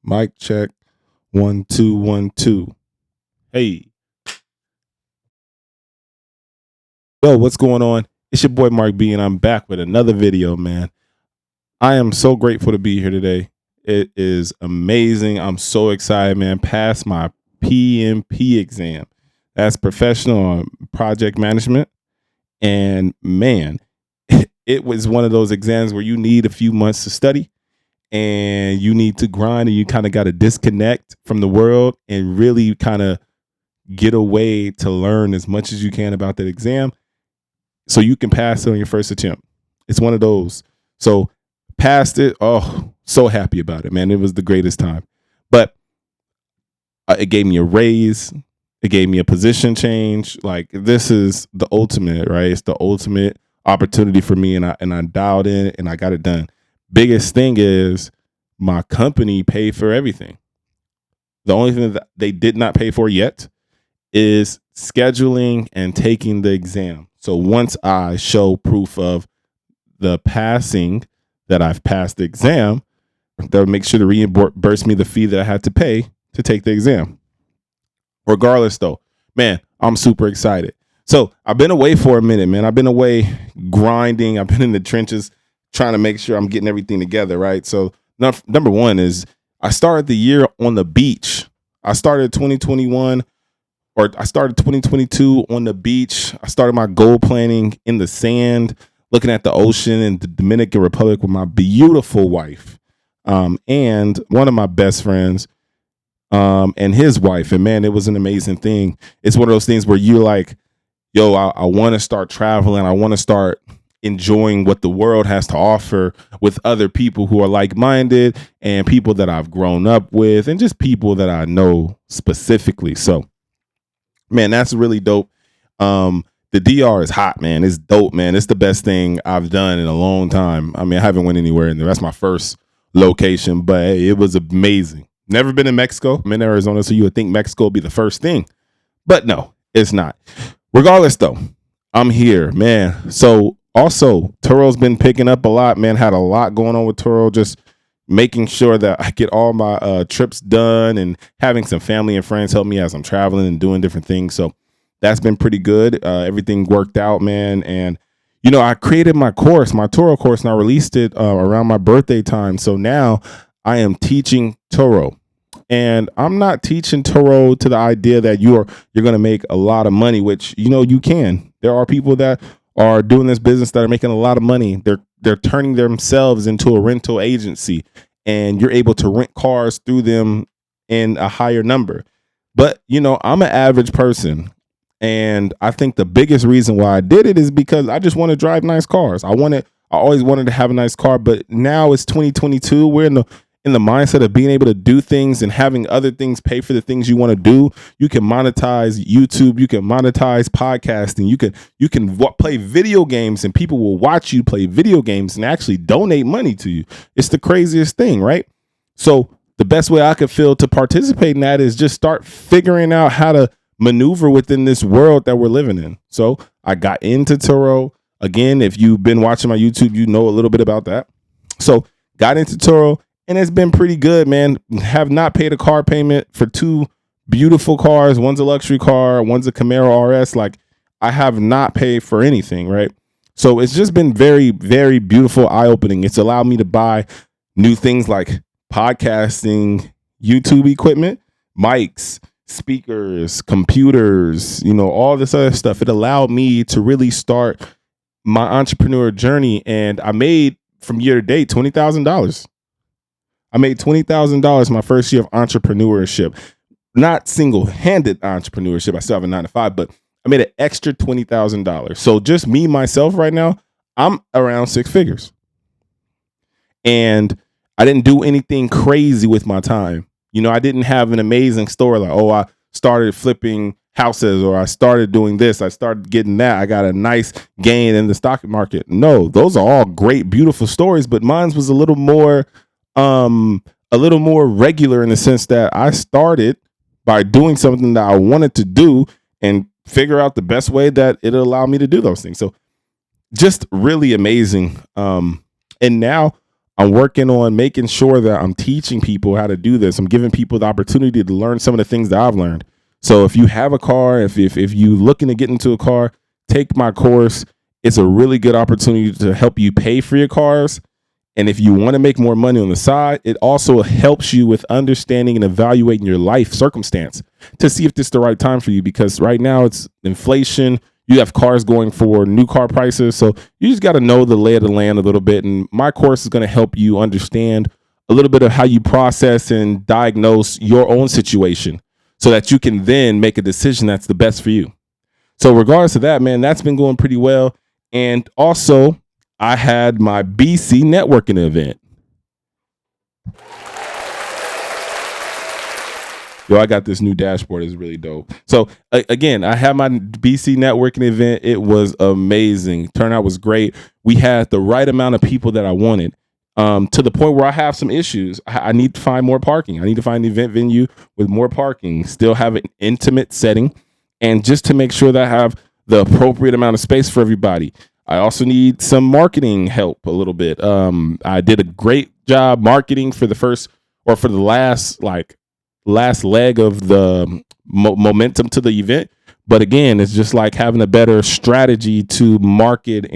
Mic check. 1 2 1 2. Hey, yo, what's going on? It's your boy Mark B, and I'm back with another video, man. I am so grateful to be here today. It is amazing. I'm so excited, man. Passed my PMP exam. That's professional project management. And man, it was one of those exams where you need a few months to study and you need to grind and you kind of got to disconnect from the world and really kind of get away to learn as much as you can about that exam so you can pass it on your first attempt. It's one of those. So passed it. Oh, so happy about it, man. It was the greatest time. But it gave me a raise. It gave me a position change. Like, this is the ultimate, right? It's the ultimate opportunity for me, and I dialed in and I got it done. Biggest thing is my company paid for everything. The only thing that they did not pay for yet is scheduling and taking the exam. So once I show proof of the passing, that I've passed the exam, they'll make sure to reimburse me the fee that I had to pay to take the exam. Regardless, though, man, I'm super excited. So I've been away for a minute, man. I've been away grinding. I've been in the trenches trying to make sure I'm getting everything together, right? So number one is I started the year on the beach. I started 2021 or I started 2022 on the beach. I started my goal planning in the sand, looking at the ocean in the Dominican Republic with my beautiful wife and one of my best friends and his wife. And man, it was an amazing thing. It's one of those things where you're like, yo, I want to start traveling. I want to start enjoying what the world has to offer with other people who are like-minded and people that I've grown up with and just people that I know specifically. So, man, that's really dope. The DR is hot, man. It's dope, man. It's the best thing I've done in a long time. I mean, I haven't went anywhere in there. That's my first location, but hey, it was amazing. Never been in Mexico. I'm in Arizona, so you would think Mexico would be the first thing. But no, it's not. Regardless, though, I'm here, man. So also, Toro's been picking up a lot, man. Had a lot going on with Toro, just making sure that I get all my trips done and having some family and friends help me as I'm traveling and doing different things. So that's been pretty good. Everything worked out, man. And, you know, I created my course, my Toro course, and I released it around my birthday time. So now I am teaching Toro. And I'm not teaching Toro to the idea that you're going to make a lot of money, which, you know, you can. There are people that are doing this business that are making a lot of money. They're turning themselves into a rental agency, and you're able to rent cars through them in a higher number. But, you know, I'm an average person. And I think the biggest reason why I did it is because I just want to drive nice cars. I always wanted to have a nice car, but now it's 2022. We're in the mindset of being able to do things and having other things pay for the things you want to do. You can monetize YouTube. You can monetize podcasting. You can play video games and people will watch you play video games and actually donate money to you. It's the craziest thing, right? So the best way I could feel to participate in that is just start figuring out how to maneuver within this world that we're living in. So I got into Toro. Again, if you've been watching my YouTube, you know a little bit about that. So got into Toro. And it's been pretty good, man. Have not paid a car payment for two beautiful cars. One's a luxury car. One's a Camaro RS. Like, I have not paid for anything, right? So it's just been very, very beautiful, eye-opening. It's allowed me to buy new things like podcasting, YouTube equipment, mics, speakers, computers, you know, all this other stuff. It allowed me to really start my entrepreneur journey. And I made, from year to date, $20,000. I made $20,000 my first year of entrepreneurship. Not single-handed entrepreneurship. I still have a 9-to-5, but I made an extra $20,000. So just me, myself right now, I'm around six figures. And I didn't do anything crazy with my time. You know, I didn't have an amazing story like, oh, I started flipping houses or I started doing this. I started getting that. I got a nice gain in the stock market. No, those are all great, beautiful stories, but mine was a little more regular in the sense that I started by doing something that I wanted to do and figure out the best way that it'll allow me to do those things. So just really amazing. And now I'm working on making sure that I'm teaching people how to do this. I'm giving people the opportunity to learn some of the things that I've learned. So if you have a car, if you looking to get into a car, take my course. It's a really good opportunity to help you pay for your cars. And if you want to make more money on the side, it also helps you with understanding and evaluating your life circumstance to see if this is the right time for you. Because right now it's inflation. You have cars going for new car prices. So you just got to know the lay of the land a little bit. And my course is going to help you understand a little bit of how you process and diagnose your own situation so that you can then make a decision that's the best for you. So regardless of that, man, that's been going pretty well. And also, I had my BC networking event. Yo, I got this new dashboard. It's really dope. So again, I had my BC networking event. It was amazing. Turnout was great. We had the right amount of people that I wanted, to the point where I have some issues. I need to find more parking. I need to find an event venue with more parking, still have an intimate setting, and just to make sure that I have the appropriate amount of space for everybody. I also need some marketing help a little bit. I did a great job marketing for the last leg of the momentum to the event. But again, it's just like having a better strategy to market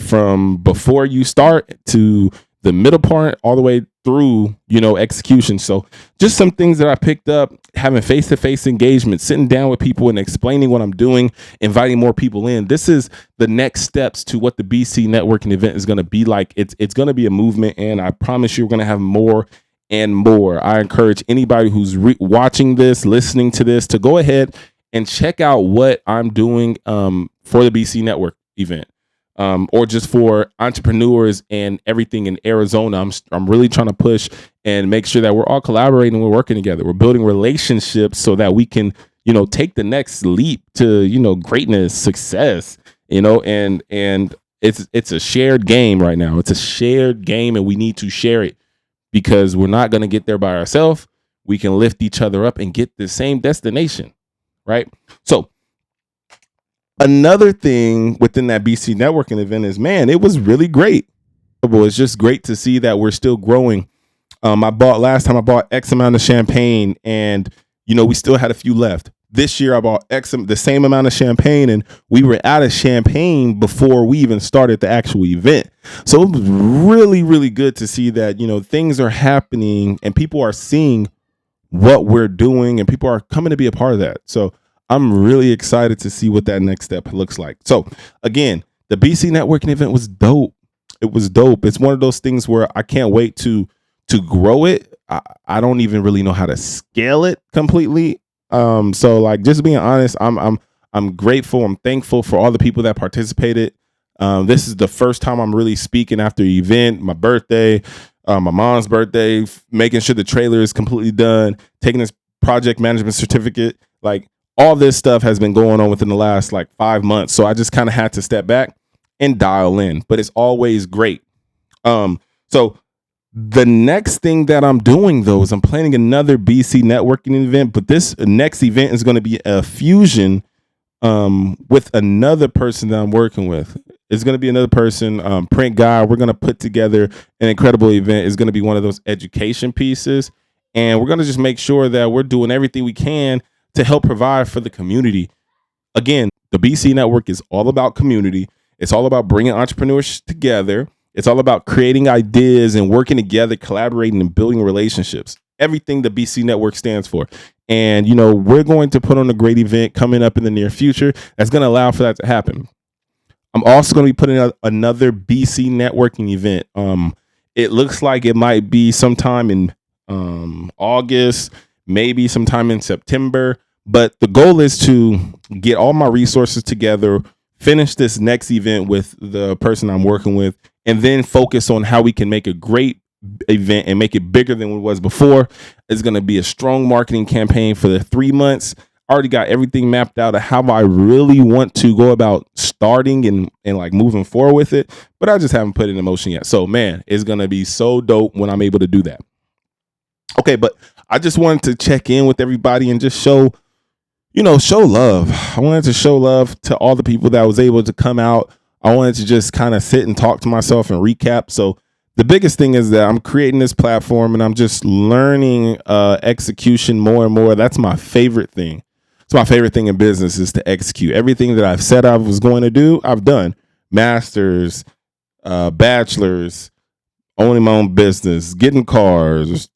from before you start to the middle part all the way through, execution. So just some things that I picked up, having face-to-face engagement, sitting down with people and explaining what I'm doing, inviting more people in. This is the next steps to what the BC networking event is going to be like. It's going to be a movement, and I promise you we're going to have more and more. I encourage anybody who's watching this, listening to this, to go ahead and check out what I'm doing for the BC Network event, or just for entrepreneurs and everything in Arizona. I'm really trying to push and make sure that we're all collaborating, we're working together, we're building relationships so that we can, take the next leap to, greatness, success, and it's a shared game right now. It's a shared game, and we need to share it because we're not going to get there by ourselves. We can lift each other up and get the same destination. Right. So another thing within that BC networking event is, man, it was really great. It's just great to see that we're still growing. Last time I bought X amount of champagne, and, we still had a few left. This year I bought the same amount of champagne, and we were out of champagne before we even started the actual event. So it was really, really good to see that, things are happening and people are seeing what we're doing, and people are coming to be a part of that. So I'm really excited to see what that next step looks like. So again, the BC networking event was dope. It was dope. It's one of those things where I can't wait to grow it. I don't even really know how to scale it completely. So like, just being honest, I'm grateful. I'm thankful for all the people that participated. This is the first time I'm really speaking after the event, my birthday, my mom's birthday, making sure the trailer is completely done, taking this project management certificate. Like, all this stuff has been going on within the last 5 months. So I just kind of had to step back and dial in, but it's always great. So the next thing that I'm doing though is I'm planning another BC networking event, but this next event is going to be a fusion with another person that I'm working with. It's going to be another person, print guy. We're going to put together an incredible event. It's going to be one of those education pieces. And we're going to just make sure that we're doing everything we can to help provide for the community. Again, the BC Network is all about community. It's all about bringing entrepreneurs together. It's all about creating ideas and working together, collaborating and building relationships. Everything the BC Network stands for. And, we're going to put on a great event coming up in the near future that's going to allow for that to happen. I'm also going to be putting out another BC networking event. It looks like it might be sometime in August, maybe sometime in September. But the goal is to get all my resources together, finish this next event with the person I'm working with, and then focus on how we can make a great event and make it bigger than it was before. It's going to be a strong marketing campaign for the 3 months. I already got everything mapped out of how I really want to go about starting and moving forward with it, but I just haven't put it in motion yet. So man, it's going to be so dope when I'm able to do that. Okay, but I just wanted to check in with everybody and just show love. I wanted to show love to all the people that was able to come out. I wanted to just kind of sit and talk to myself and recap. So the biggest thing is that I'm creating this platform and I'm just learning execution more and more. That's my favorite thing. It's my favorite thing in business is to execute. Everything that I've said I was going to do, I've done. Masters, bachelors, owning my own business, getting cars,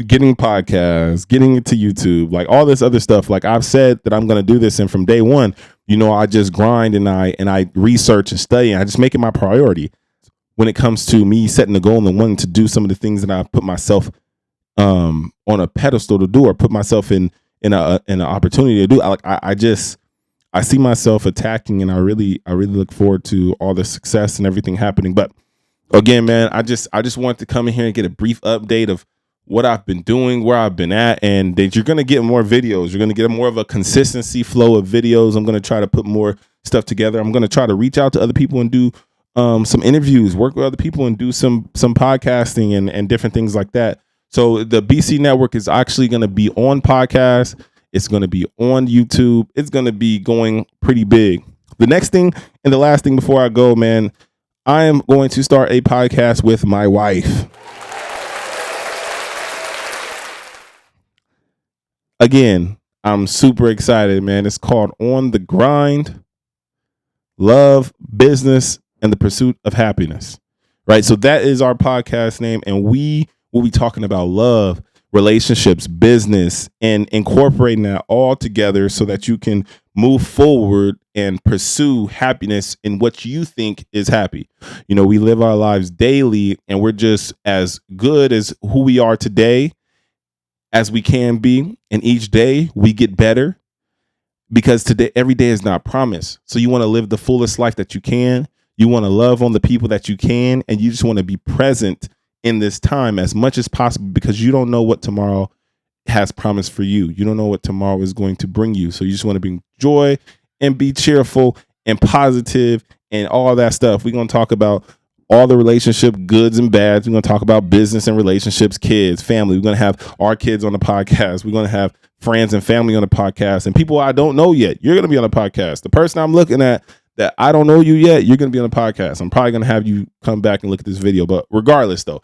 getting podcasts, getting into YouTube, like all this other stuff. Like I've said that I'm going to do this, and from day one, I just grind and I research and study, and I just make it my priority when it comes to me setting the goal and wanting to do some of the things that I put myself on a pedestal to do, or put myself in an opportunity to do. I see myself attacking, and I really look forward to all the success and everything happening. But again, man, I just wanted to come in here and get a brief update of what I've been doing, where I've been at, and that you're going to get more videos. You're going to get more of a consistency flow of videos. I'm going to try to put more stuff together. I'm going to try to reach out to other people and do some interviews, work with other people, and do some podcasting and different things like that. So the BC Network is actually going to be on podcast. It's going to be on YouTube. It's going to be going pretty big. The next thing and the last thing before I go, man, I am going to start a podcast with my wife. Again, I'm super excited, man. It's called On the Grind, Love, Business, and the Pursuit of Happiness, right? So that is our podcast name, and we will be talking about love, relationships, business, and incorporating that all together so that you can move forward and pursue happiness in what you think is happy. We live our lives daily, and we're just as good as who we are today as we can be. And each day we get better, because every day is not promised. So you want to live the fullest life that you can. You want to love on the people that you can, and you just want to be present in this time as much as possible, because you don't know what tomorrow has promised for you. You don't know what tomorrow is going to bring you. So you just want to bring joy and be cheerful and positive and all that stuff. We're going to talk about all the relationship goods and bads. We're going to talk about business and relationships, kids, family. We're going to have our kids on the podcast. We're going to have friends and family on the podcast, and people I don't know yet. You're going to be on the podcast. The person I'm looking at that I don't know you yet, you're going to be on the podcast. I'm probably going to have you come back and look at this video. But regardless, though,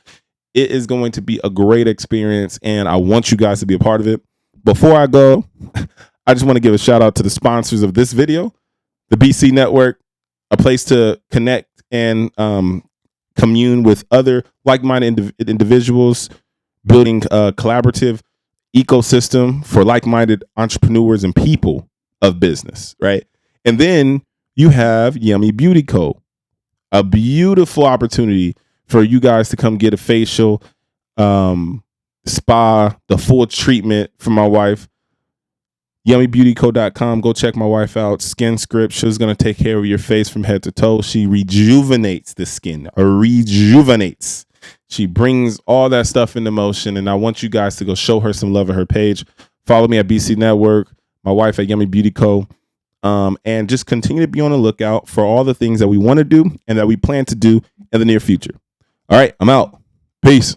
it is going to be a great experience, and I want you guys to be a part of it. Before I go, I just want to give a shout out to the sponsors of this video, the BC Network, a place to connect and commune with other like-minded individuals, building a collaborative ecosystem for like-minded entrepreneurs and people of business, right? And then you have Yummy Beauty Co., a beautiful opportunity for you guys to come get a facial, spa, the full treatment for my wife. YummyBeautyCo.com. Go check my wife out. Skin Script. She's going to take care of your face from head to toe. She rejuvenates the skin. Rejuvenates. She brings all that stuff into motion, and I want you guys to go show her some love at her page. Follow me at BC Network, my wife at Yummy Beauty Co., and just continue to be on the lookout for all the things that we want to do and that we plan to do in the near future. All right, I'm out. Peace.